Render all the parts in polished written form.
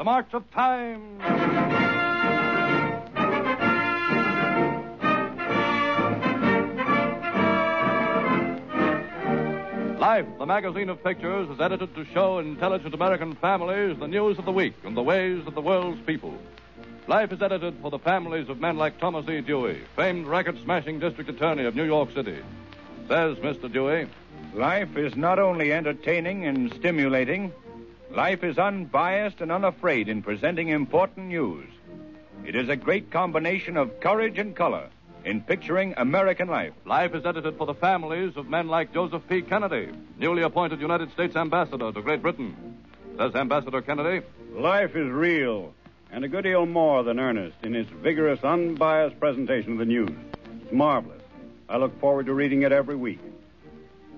The March of Time. Life, the magazine of pictures, is edited to show intelligent American families the news of the week and the ways of the world's people. Life is edited for the families of men like Thomas E. Dewey, famed record-smashing district attorney of New York City. Says Mr. Dewey, life is not only entertaining and stimulating, life is unbiased and unafraid in presenting important news. It is a great combination of courage and color in picturing American life. Life is edited for the families of men like Joseph P. Kennedy, newly appointed United States Ambassador to Great Britain. Says Ambassador Kennedy, life is real and a good deal more than earnest in its vigorous, unbiased presentation of the news. It's marvelous. I look forward to reading it every week.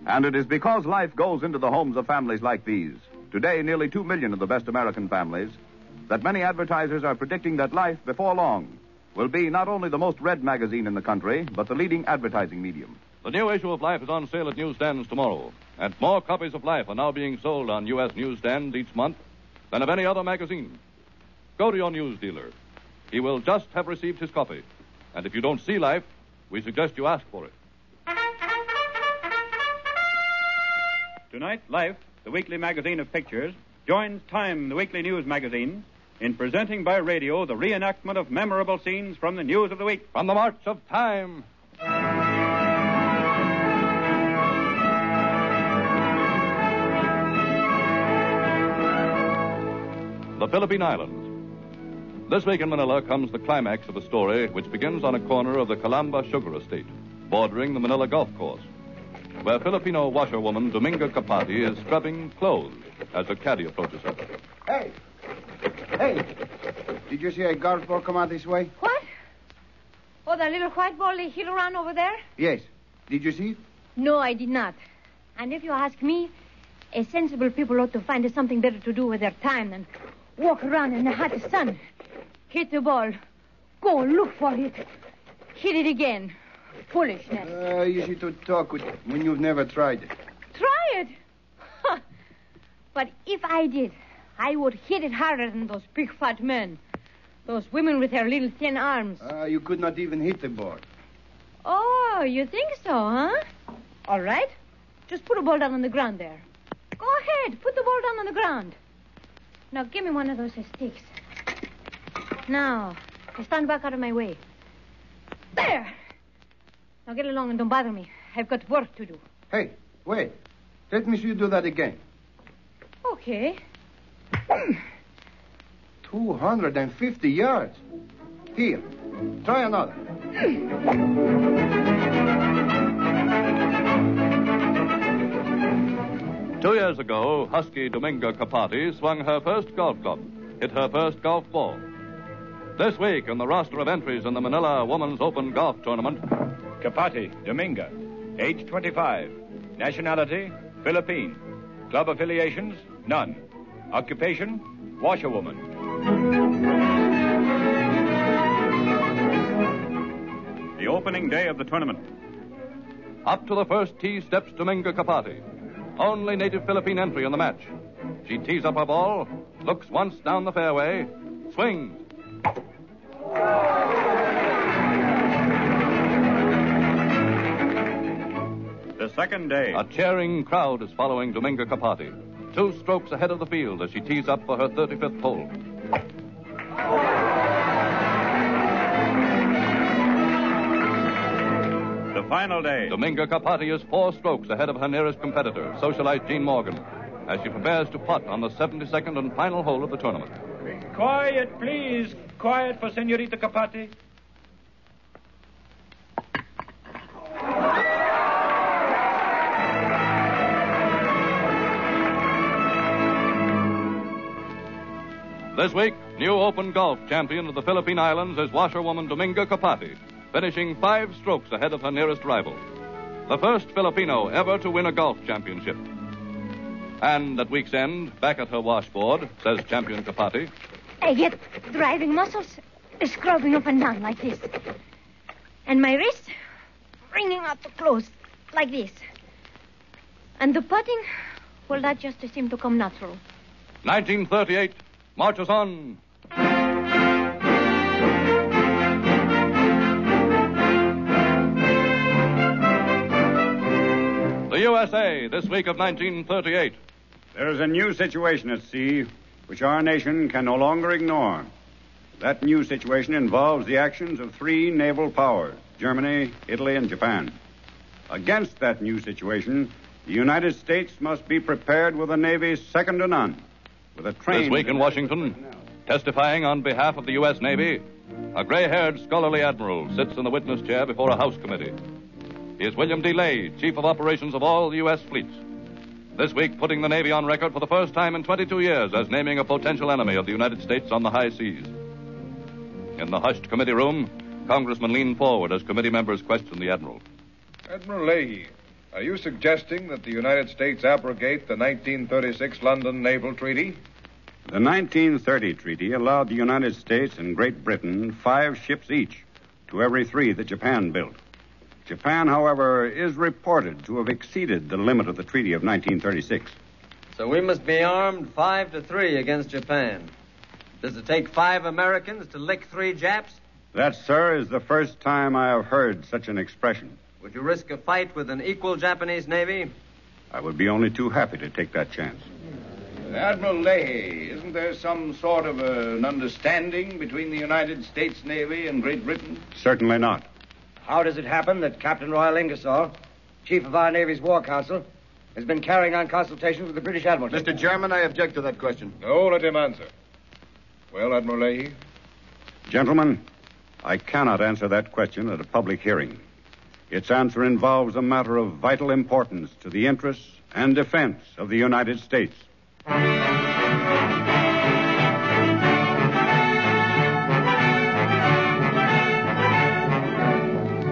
And it is because life goes into the homes of families like these, today nearly 2 million of the best American families, that many advertisers are predicting that Life, before long, will be not only the most read magazine in the country, but the leading advertising medium. The new issue of Life is on sale at newsstands tomorrow, and more copies of Life are now being sold on U.S. newsstands each month than of any other magazine. Go to your news dealer. He will just have received his copy. And if you don't see Life, we suggest you ask for it. Tonight, Life, the weekly magazine of pictures, joins Time, the weekly news magazine, in presenting by radio the reenactment of memorable scenes from the news of the week. From the March of Time. The Philippine Islands. This week in Manila comes the climax of a story which begins on a corner of the Calamba Sugar Estate, bordering the Manila Golf Course, where Filipino washerwoman Dominga Capati is scrubbing clothes as a caddy approaches her. Hey! Hey! Did you see a golf ball come out this way? What? Oh, that little white ball they hit around over there? Yes. Did you see it? No, I did not. And if you ask me, a sensible people ought to find something better to do with their time than walk around in the hot sun. Hit the ball. Go look for it. Hit it again. Foolishness. Easy to talk with when you've never tried it. Try it? Huh. But if I did, I would hit it harder than those big fat men. Those women with their little thin arms. You could not even hit the ball. Oh, you think so, huh? All right. Just put a ball down on the ground there. Go ahead. Put the ball down on the ground. Now, give me one of those sticks. Now, stand back out of my way. There! Now get along and don't bother me. I've got work to do. Hey, wait. Let me see you do that again. Okay. 250 yards. Here, try another. 2 years ago, husky Dominga Capati swung her first golf club, hit her first golf ball. This week, in the roster of entries in the Manila Women's Open Golf Tournament, Capati, Dominga, age 25, nationality, Philippine, club affiliations, none, occupation, washerwoman. The opening day of the tournament. up to the first tee steps Dominga Capati, only native Philippine entry in the match. She tees up her ball, looks once down the fairway, swings. The second day. A cheering crowd is following Dominga Capati, 2 strokes ahead of the field as she tees up for her 35th hole. The final day. Dominga Capati is 4 strokes ahead of her nearest competitor, socialite Jean Morgan, as she prepares to putt on the 72nd and final hole of the tournament. Quiet, please. Quiet for Senorita Capati. This week, new Open Golf champion of the Philippine Islands is washerwoman Dominga Capati, finishing 5 strokes ahead of her nearest rival. The first Filipino ever to win a golf championship. And at week's end, back at her washboard, says champion Capati, I get driving muscles scrubbing up and down like this. And my wrist wringing out the clothes like this. And the putting, well, that just seemed to come natural. 1938, marches on. The USA, this week of 1938. There is a new situation at sea which our nation can no longer ignore. That new situation involves the actions of three naval powers, Germany, Italy, and Japan. Against that new situation, the United States must be prepared with a navy second to none, with a trained... This week in Washington, testifying on behalf of the U.S. Navy, a gray-haired, scholarly admiral sits in the witness chair before a House committee. He is William D. Lay, Chief of Operations of all the U.S. fleets. This week, putting the Navy on record for the first time in 22 years as naming a potential enemy of the United States on the high seas. In the hushed committee room, congressmen lean forward as committee members question the admiral. Admiral Leahy, are you suggesting that the United States abrogate the 1936 London Naval Treaty? The 1930 treaty allowed the United States and Great Britain 5 ships each to every 3 that Japan built. Japan, however, is reported to have exceeded the limit of the Treaty of 1936. So we must be armed 5-3 against Japan. Does it take 5 Americans to lick 3 Japs? That, sir, is the first time I have heard such an expression. Would you risk a fight with an equal Japanese Navy? I would be only too happy to take that chance. Admiral Leahy, isn't there some sort of an understanding between the United States Navy and Great Britain? Certainly not. How does it happen that Captain Royal Ingersoll, Chief of our Navy's War Council, has been carrying on consultations with the British Admiralty? Mr. Chairman, I object to that question. No, let him answer. Well, Admiral Leahy? Gentlemen, I cannot answer that question at a public hearing. Its answer involves a matter of vital importance to the interests and defense of the United States.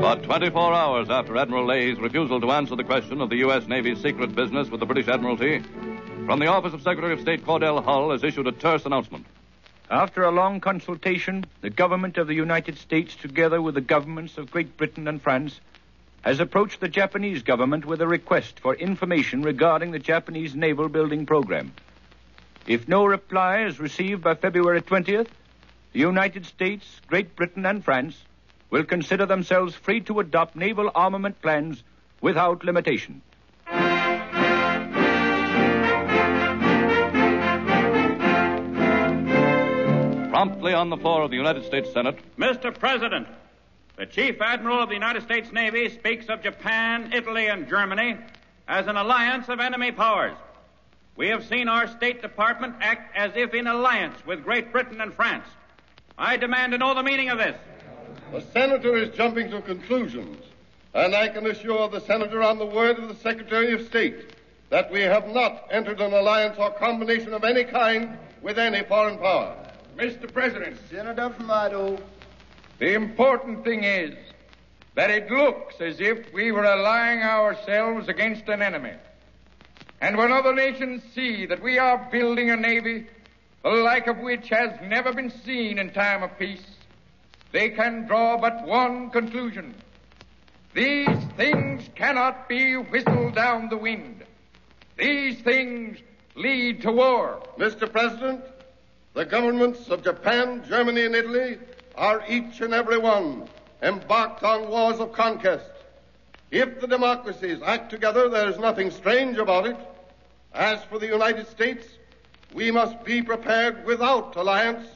But 24 hours after Admiral Leahy's refusal to answer the question of the U.S. Navy's secret business with the British Admiralty, from the office of Secretary of State Cordell Hull has issued a terse announcement. After a long consultation, the government of the United States, together with the governments of Great Britain and France, has approached the Japanese government with a request for information regarding the Japanese naval building program. If no reply is received by February 20th, the United States, Great Britain, and France will consider themselves free to adopt naval armament plans without limitation. Promptly on the floor of the United States Senate, Mr. President, the Chief Admiral of the United States Navy speaks of Japan, Italy, and Germany as an alliance of enemy powers. We have seen our State Department act as if in alliance with Great Britain and France. I demand to know the meaning of this. The Senator is jumping to conclusions, and I can assure the Senator on the word of the Secretary of State that we have not entered an alliance or combination of any kind with any foreign power. Mr. President. Senator from Idaho. The important thing is that it looks as if we were allying ourselves against an enemy. And when other nations see that we are building a navy, the like of which has never been seen in time of peace, they can draw but one conclusion. These things cannot be whistled down the wind. These things lead to war. Mr. President, the governments of Japan, Germany, and Italy are each and every one embarked on wars of conquest. If the democracies act together, there is nothing strange about it. As for the United States, we must be prepared without alliance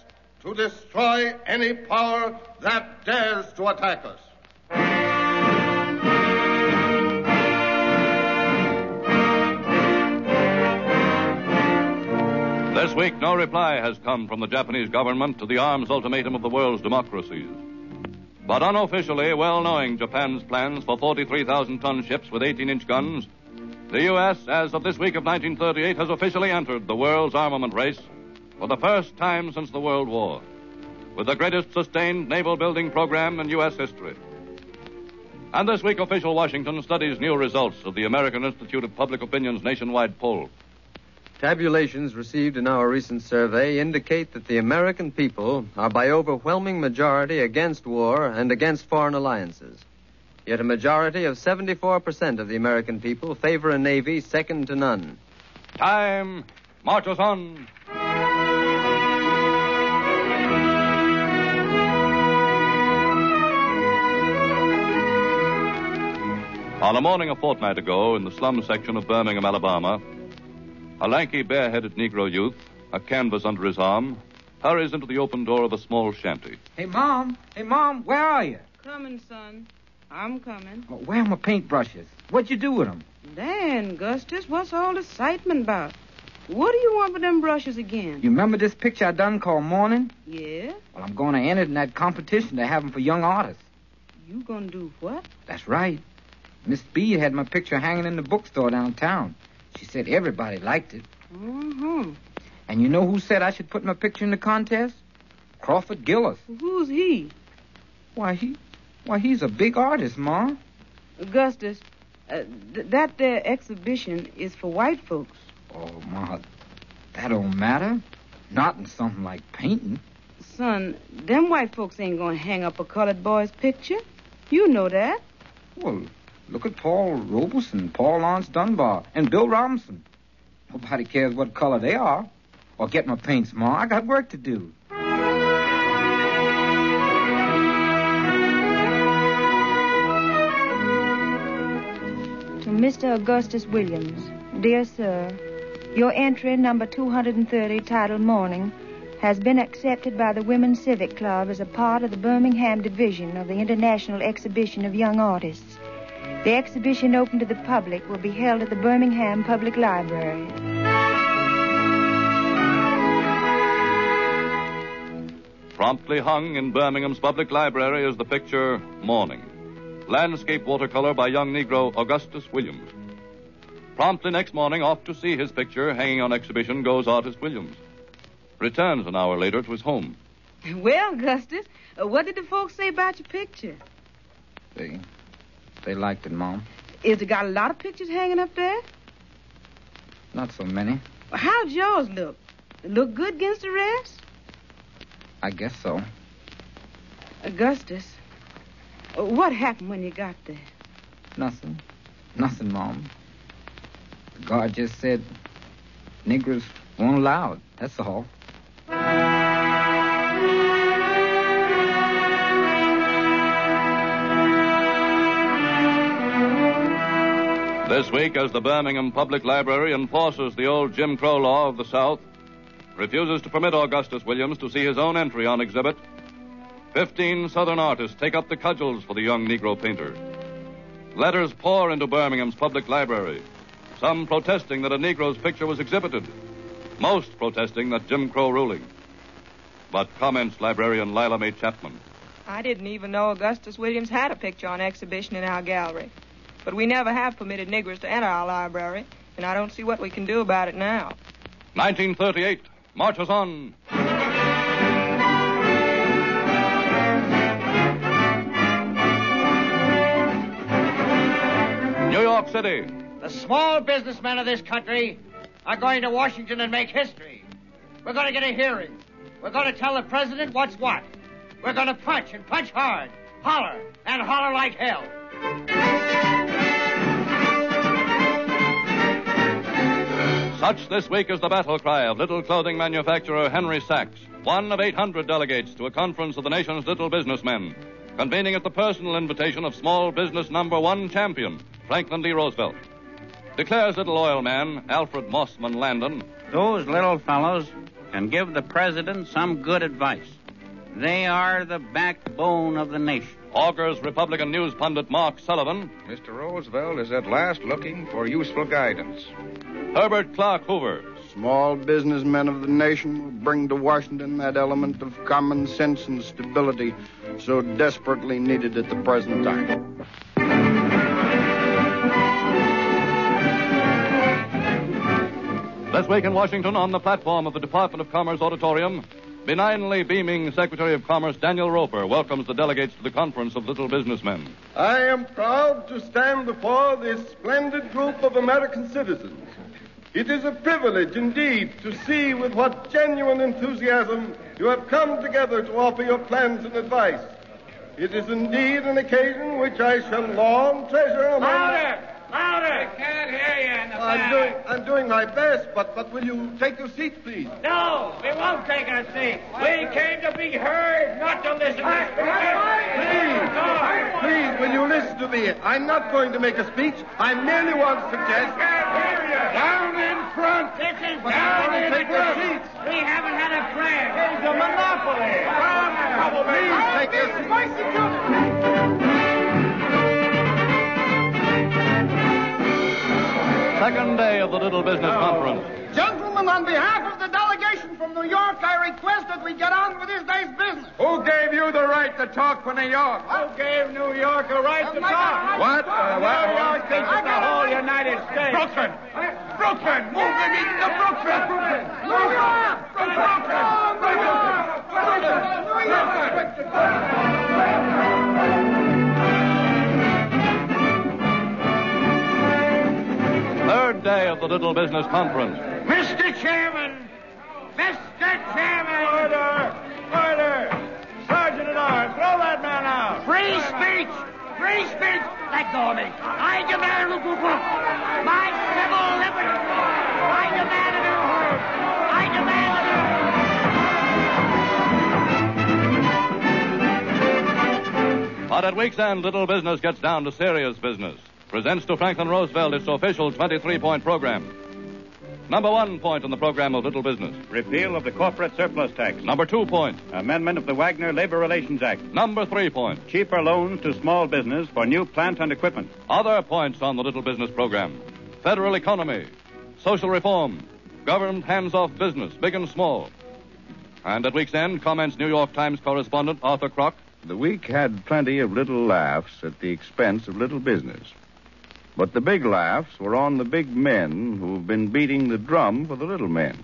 to destroy any power that dares to attack us. This week, no reply has come from the Japanese government to the arms ultimatum of the world's democracies. But unofficially, well knowing Japan's plans for 43,000-ton ships with 18-inch guns, the U.S., as of this week of 1938, has officially entered the world's armament race for the first time since the World War, with the greatest sustained naval building program in U.S. history. And this week, official Washington studies new results of the American Institute of Public Opinion's nationwide poll. Tabulations received in our recent survey indicate that the American people are by overwhelming majority against war and against foreign alliances. Yet a majority of 74% of the American people favor a navy second to none. Time marches on. On a morning a fortnight ago in the slum section of Birmingham, Alabama, a lanky, bare-headed Negro youth, a canvas under his arm, hurries into the open door of a small shanty. Hey, Mom, where are you? Coming, son. I'm coming. Oh, where are my paintbrushes? What'd you do with them? Dan, Gustus, what's all the excitement about? What do you want with them brushes again? You remember this picture I done called Morning? Yeah? Well, I'm going to enter it in that competition they have them for young artists. You gonna do what? That's right. Miss B had my picture hanging in the bookstore downtown. She said everybody liked it. Mm-hmm. And you know who said I should put my picture in the contest? Crawford Gillis. Who's he? Why, he's a big artist, Ma. Augustus, that there exhibition is for white folks. Oh, Ma, that don't matter. Not in something like painting. Son, them white folks ain't gonna hang up a colored boy's picture. You know that. Well, look at Paul Robeson, Paul Lance Dunbar, and Bill Robinson. Nobody cares what color they are. Or get my paints, Ma. I got work to do. To Mr. Augustus Williams, dear sir, your entry number 230 titled Morning has been accepted by the Women's Civic Club as a part of the Birmingham division of the International Exhibition of Young Artists. The exhibition open to the public will be held at the Birmingham Public Library. Promptly hung in Birmingham's public library is the picture Morning, landscape watercolor by young Negro Augustus Williams. Promptly next morning, off to see his picture hanging on exhibition goes artist Williams. Returns an hour later to his home. Well, Augustus, what did the folks say about your picture? They liked it, Mom. Is it got a lot of pictures hanging up there? Not so many. Well, how'd yours look? It look good against the rest? I guess so. Augustus, what happened when you got there? Nothing, Mom. The guard just said niggers weren't allowed. That's all. This week, as the Birmingham Public Library enforces the old Jim Crow law of the South, refuses to permit Augustus Williams to see his own entry on exhibit, 15 Southern artists take up the cudgels for the young Negro painter. Letters pour into Birmingham's public library, some protesting that a Negro's picture was exhibited, most protesting that Jim Crow ruling. But comments librarian Lila Mae Chapman. I didn't even know Augustus Williams had a picture on exhibition in our gallery. But we never have permitted niggers to enter our library, and I don't see what we can do about it now. 1938 marches on. New York City. The small businessmen of this country are going to Washington and make history. We're going to get a hearing. We're going to tell the president what's what. We're going to punch and punch hard, holler and holler like hell. Such this week is the battle cry of little clothing manufacturer Henry Sachs, one of 800 delegates to a conference of the nation's little businessmen, convening at the personal invitation of small business number one champion, Franklin D. Roosevelt. Declares little oil man Alfred Mossman Landon. Those little fellows can give the president some good advice. They are the backbone of the nation. Augurs Republican news pundit Mark Sullivan. Mr. Roosevelt is at last looking for useful guidance. Herbert Clark Hoover. Small businessmen of the nation will bring to Washington that element of common sense and stability so desperately needed at the present time. This week in Washington, on the platform of the Department of Commerce Auditorium, benignly beaming Secretary of Commerce Daniel Roper welcomes the delegates to the Conference of Little Businessmen. I am proud to stand before this splendid group of American citizens. It is a privilege indeed to see with what genuine enthusiasm you have come together to offer your plans and advice. It is indeed an occasion which I shall long treasure among... Louder! Louder! I can't hear you in the back. I'm doing my best, but will you take your seat, please? No, we won't take our seats. We came to be heard, not to listen to speeches. Please, will you listen to me? I'm not going to make a speech. I merely want to suggest... I can't hear you. Down in front. This is down in take your seats. We haven't had a friend. It's a monopoly. Please take your seats. Second day of the Little Business Conference. Gentlemen, on behalf of the delegation from New York, I request that we get on with this day's business. Who gave you the right to talk for New York? Who gave New York a right to talk? What? New York thinks it's the whole United States. Brooklyn! Brooklyn! Move the meeting to Brooklyn! New York! Brooklyn! Third day of the Little Business Conference. Mr. Chairman! Mr. Chairman! Order! Order! Sergeant at Arms, throw that man out! Free speech! Free speech! Let go of me. I demand my civil liberty. I demand a new home. I demand a new home. But at week's end, Little Business gets down to serious business. Presents to Franklin Roosevelt its official 23-point program. Number 1 point on the program of Little Business. Repeal of the corporate surplus tax. Number 2 point. Amendment of the Wagner Labor Relations Act. Number 3 point. Cheaper loans to small business for new plant and equipment. Other points on the Little Business program. Federal economy, social reform, government hands-off business, big and small. And at week's end, comments New York Times correspondent Arthur Kroc. The week had plenty of little laughs at the expense of little business. But the big laughs were on the big men who've been beating the drum for the little men.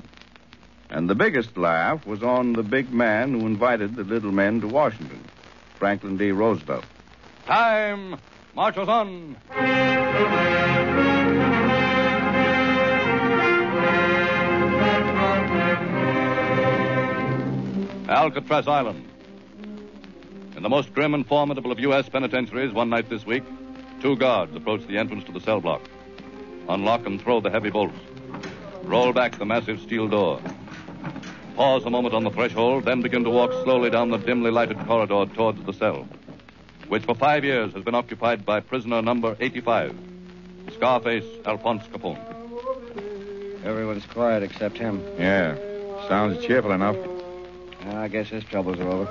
And the biggest laugh was on the big man who invited the little men to Washington, Franklin D. Roosevelt. Time marches on. Alcatraz Island. In the most grim and formidable of U.S. penitentiaries, one night this week, 2 guards approach the entrance to the cell block. Unlock and throw the heavy bolts. Roll back the massive steel door. Pause a moment on the threshold, then begin to walk slowly down the dimly lighted corridor towards the cell, which for 5 years has been occupied by prisoner number 85, Scarface Alphonse Capone. Everyone's quiet except him. Yeah, sounds cheerful enough. I guess his troubles are over.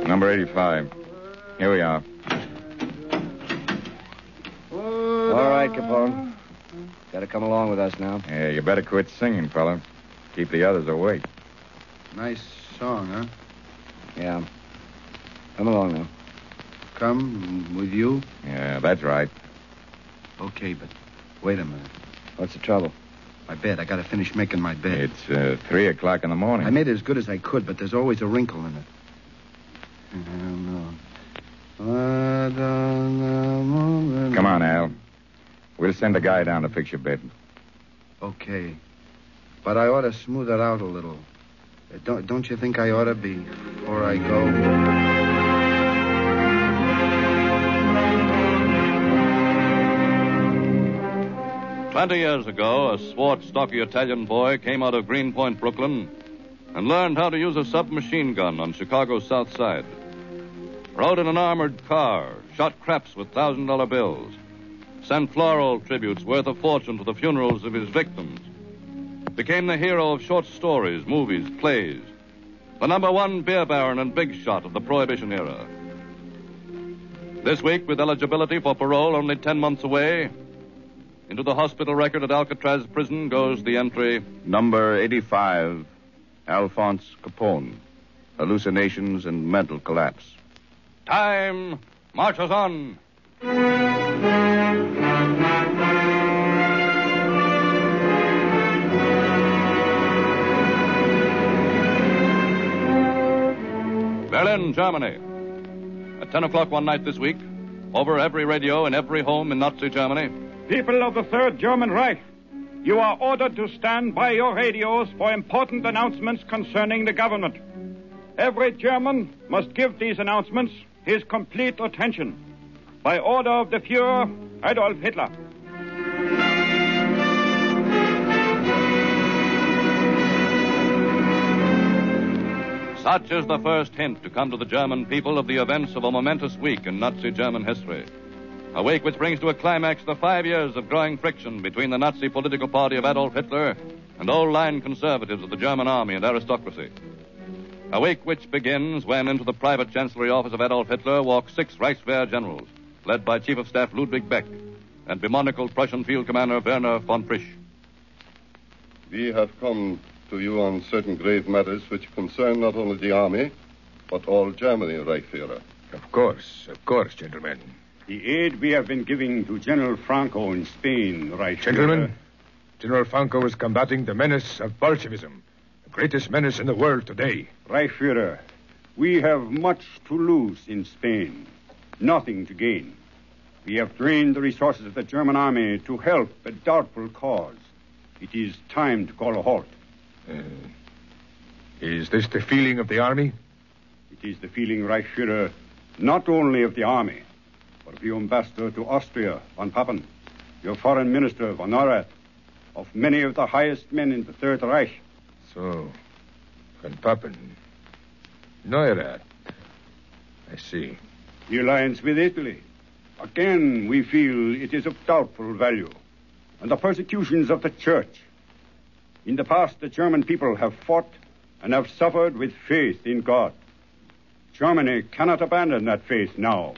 Number 85. Here we are. All right, Capone. Got to come along with us now. Yeah, you better quit singing, fella. Keep the others awake. Nice song, huh? Yeah. Come along now. Come with you? Yeah, that's right. Okay, but wait a minute. What's the trouble? My bed. I got to finish making my bed. It's 3 o'clock in the morning. I made it as good as I could, but there's always a wrinkle in it. Come on, Al. We'll send a guy down to fix your bed. Okay. But I ought to smooth it out a little. Don't you think I ought to before I go? 20 years ago, a swart, stocky Italian boy came out of Greenpoint, Brooklyn, and learned how to use a submachine gun on Chicago's South Side. Rode in an armored car, shot craps with $1,000 bills, sent floral tributes worth a fortune to the funerals of his victims, became the hero of short stories, movies, plays, the number 1 beer baron and big shot of the Prohibition era. This week, with eligibility for parole only 10 months away, into the hospital record at Alcatraz prison goes the entry... Number 85, Alphonse Capone. Hallucinations and mental collapse. Time marches on. Berlin, Germany. At 10 o'clock one night this week, over every radio in every home in Nazi Germany... People of the Third German Reich, you are ordered to stand by your radios for important announcements concerning the government. Every German must give these announcements his complete attention. By order of the Fuhrer, Adolf Hitler. Such is the first hint to come to the German people of the events of a momentous week in Nazi German history. A week which brings to a climax the 5 years of growing friction between the Nazi political party of Adolf Hitler and old-line conservatives of the German army and aristocracy. A week which begins when into the private chancellery office of Adolf Hitler walk 6 Reichswehr generals, led by Chief of Staff Ludwig Beck and bemonocled Prussian Field Commander Werner von Frisch. We have come to you on certain grave matters which concern not only the army, but all Germany, Reichsführer. Of course, gentlemen. The aid we have been giving to General Franco in Spain, Reichsführer. Gentlemen, General Franco is combating the menace of Bolshevism, the greatest menace in the world today. Reichsführer, we have much to lose in Spain, nothing to gain. We have drained the resources of the German army to help a doubtful cause. It is time to call a halt. Is this the feeling of the army? It is the feeling, Reichsführer, not only of the army, but of your ambassador to Austria, von Papen, your foreign minister, von Neurath, of many of the highest men in the Third Reich. So, von Papen, Neurath, I see. The alliance with Italy. Again, we feel it is of doubtful value. And the persecutions of the church. In the past, the German people have fought and have suffered with faith in God. Germany cannot abandon that faith now.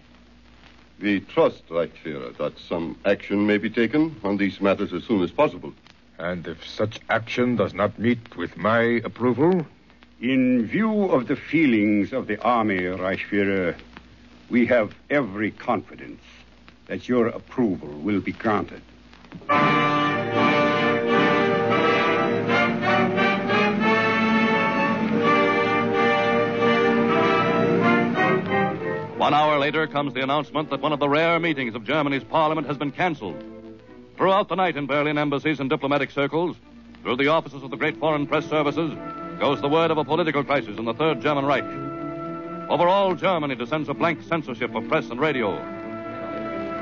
We trust, Reichsführer, that some action may be taken on these matters as soon as possible. And if such action does not meet with my approval? In view of the feelings of the army, Reichsführer, we have every confidence that your approval will be granted. 1 hour later comes the announcement that one of the rare meetings of Germany's parliament has been cancelled. Throughout the night in Berlin embassies and diplomatic circles, through the offices of the great foreign press services, goes the word of a political crisis in the Third German Reich. Over all Germany descends a blank censorship of press and radio.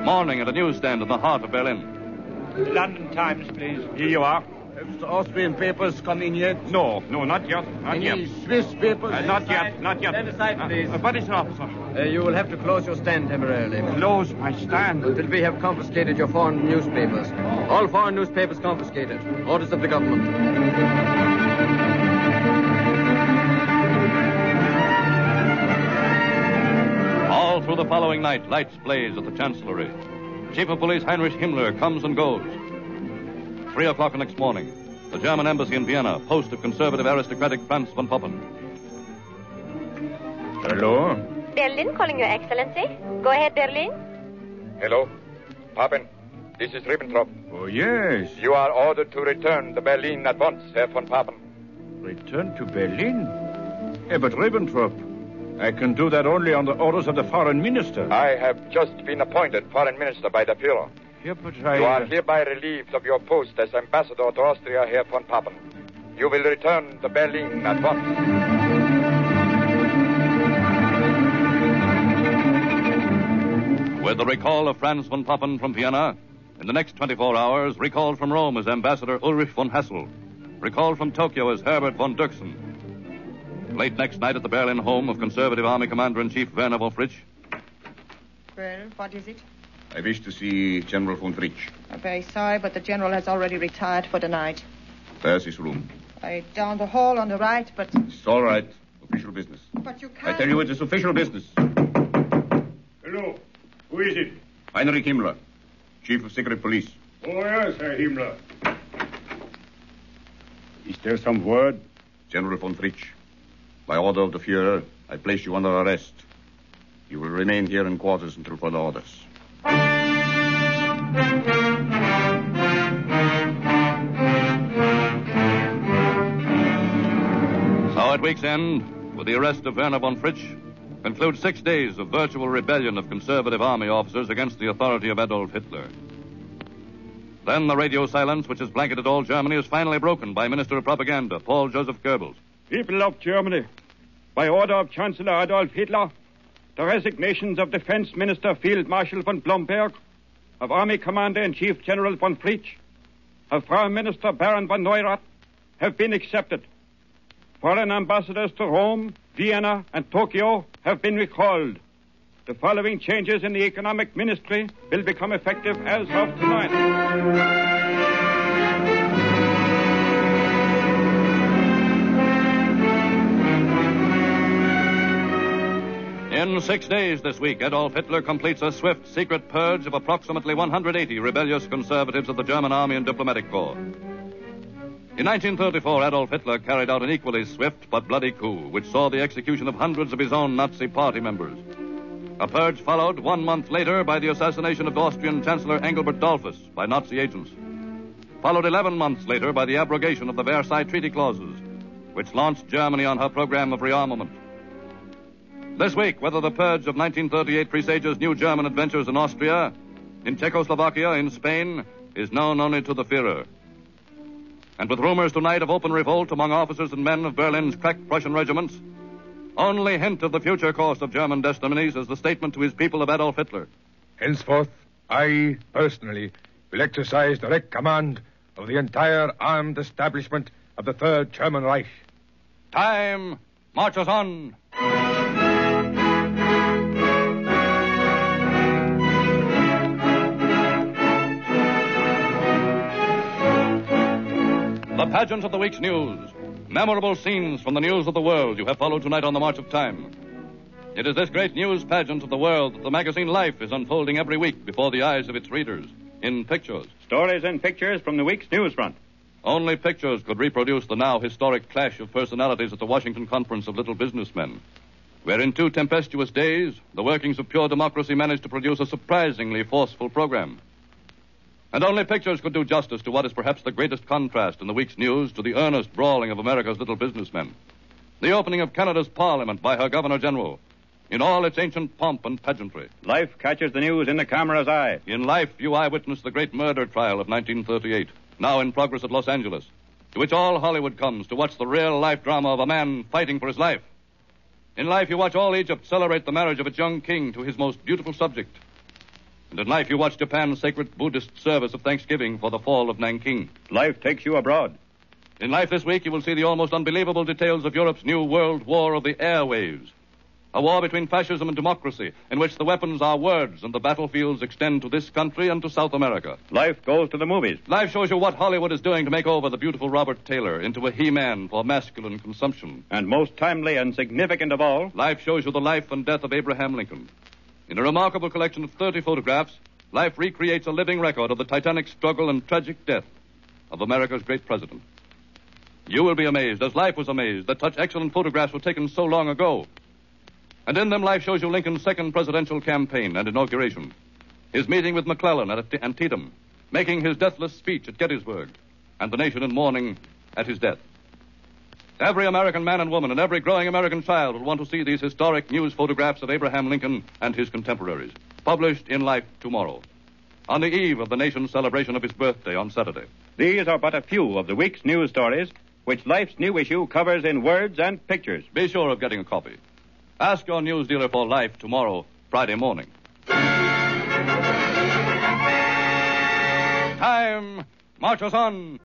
Morning at a newsstand in the heart of Berlin. London Times, please. Here you are. Have the Austrian papers come in yet? No, not yet. Any Swiss papers? Not yet. Stand aside, please. What is it, officer? You will have to close your stand temporarily. Close my stand? Until we have confiscated your foreign newspapers. All foreign newspapers confiscated. Orders of the government. All through the following night, lights blaze at the Chancellery. Chief of Police Heinrich Himmler comes and goes. 3 o'clock the next morning, the German embassy in Vienna, post of conservative aristocratic Franz von Papen. Hello? Berlin calling Your Excellency. Go ahead, Berlin. Hello? Papen, this is Ribbentrop. Oh, yes. You are ordered to return to Berlin at once, Herr von Papen. Return to Berlin? But Ribbentrop, I can do that only on the orders of the foreign minister. I have just been appointed foreign minister by the Führer. Yeah, but You are hereby relieved of your post as ambassador to Austria, Herr von Papen. You will return to Berlin at once. With the recall of Franz von Papen from Vienna, in the next 24 hours, recalled from Rome as Ambassador Ulrich von Hassel, recalled from Tokyo as Herbert von Dirksen. Late next night at the Berlin home of Conservative Army Commander-in-Chief Werner von Frisch. Well, what is it? I wish to see General von Frisch. I'm very sorry, but the general has already retired for the night. There's his room. Down the hall on the right, but... It's all right. Official business. But you can't... I tell you, it is official business. Hello. Who is it? Heinrich Himmler, Chief of Secret Police. Oh, yes, Herr Himmler. Is there some word? General von Frisch, by order of the Führer, I place you under arrest. You will remain here in quarters until further orders. So at week's end, with the arrest of Werner von Frisch, conclude 6 days of virtual rebellion of conservative army officers against the authority of Adolf Hitler. Then the radio silence which has blanketed all Germany is finally broken by Minister of Propaganda, Paul Joseph Goebbels. People of Germany, by order of Chancellor Adolf Hitler, the resignations of Defense Minister Field Marshal von Blomberg of Army Commander-in-Chief General von Fritsch, of Prime Minister Baron von Neurath have been accepted. Foreign ambassadors to Rome, Vienna, and Tokyo have been recalled. The following changes in the economic ministry will become effective as of tonight. In 6 days this week, Adolf Hitler completes a swift, secret purge of approximately 180 rebellious conservatives of the German Army and Diplomatic Corps. In 1934, Adolf Hitler carried out an equally swift but bloody coup, which saw the execution of hundreds of his own Nazi party members. A purge followed 1 month later by the assassination of Austrian Chancellor Engelbert Dollfuss by Nazi agents. Followed 11 months later by the abrogation of the Versailles Treaty clauses, which launched Germany on her program of rearmament. This week, whether the purge of 1938 presages new German adventures in Austria, in Czechoslovakia, in Spain, is known only to the Führer. And with rumors tonight of open revolt among officers and men of Berlin's crack Prussian regiments, only hint of the future course of German destinies is the statement to his people of Adolf Hitler. Henceforth, I, personally, will exercise direct command of the entire armed establishment of the Third German Reich. Time marches on. The pageant of the week's news. Memorable scenes from the news of the world you have followed tonight on the March of Time. It is this great news pageant of the world that the magazine Life is unfolding every week before the eyes of its readers, in pictures. Stories and pictures from the week's news front. Only pictures could reproduce the now historic clash of personalities at the Washington Conference of Little Businessmen, where in 2 tempestuous days, the workings of pure democracy managed to produce a surprisingly forceful program. And only pictures could do justice to what is perhaps the greatest contrast in the week's news to the earnest brawling of America's little businessmen. The opening of Canada's Parliament by her Governor-General, in all its ancient pomp and pageantry. Life catches the news in the camera's eye. In Life, you eyewitness the great murder trial of 1938, now in progress at Los Angeles, to which all Hollywood comes to watch the real-life drama of a man fighting for his life. In Life, you watch all Egypt celebrate the marriage of its young king to his most beautiful subject. And in Life, you watch Japan's sacred Buddhist service of thanksgiving for the fall of Nanking. Life takes you abroad. In Life this week, you will see the almost unbelievable details of Europe's new world war of the airwaves. A war between fascism and democracy, in which the weapons are words and the battlefields extend to this country and to South America. Life goes to the movies. Life shows you what Hollywood is doing to make over the beautiful Robert Taylor into a He-Man for masculine consumption. And most timely and significant of all, Life shows you the life and death of Abraham Lincoln. In a remarkable collection of 30 photographs, Life recreates a living record of the titanic struggle and tragic death of America's great president. You will be amazed, as Life was amazed, that such excellent photographs were taken so long ago. And in them, Life shows you Lincoln's second presidential campaign and inauguration, his meeting with McClellan at Antietam, making his deathless speech at Gettysburg, and the nation in mourning at his death. Every American man and woman and every growing American child will want to see these historic news photographs of Abraham Lincoln and his contemporaries, published in Life tomorrow, on the eve of the nation's celebration of his birthday on Saturday. These are but a few of the week's news stories, which Life's new issue covers in words and pictures. Be sure of getting a copy. Ask your news dealer for Life tomorrow, Friday morning. Time marches on.